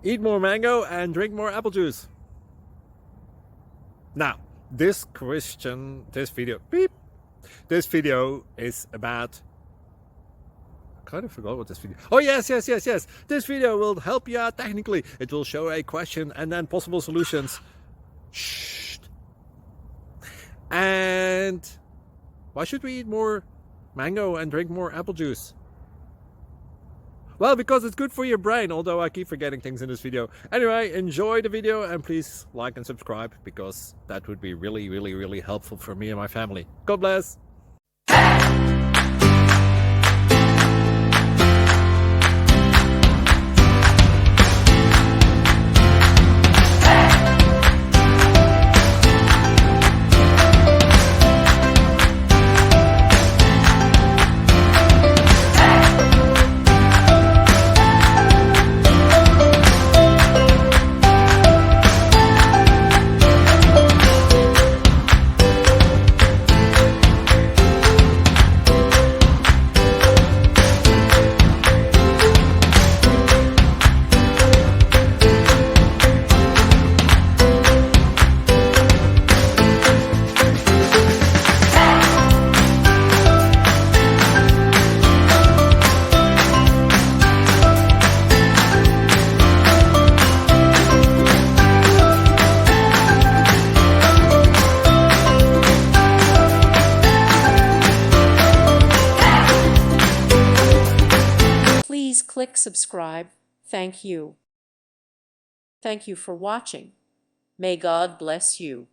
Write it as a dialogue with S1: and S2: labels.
S1: Eat more mango and drink more apple juice. Now, this video is about, I kind of forgot what this video. Oh yes. This video will help you out technically. It will show a question and then possible solutions. Shh. And why should we eat more mango and drink more apple juice? Well, because it's good for your brain, although I keep forgetting things in this video. Anyway, enjoy the video and please like and subscribe, because that would be really helpful for me and my family. God bless!
S2: Please click subscribe. Thank you. Thank you for watching. May God bless you.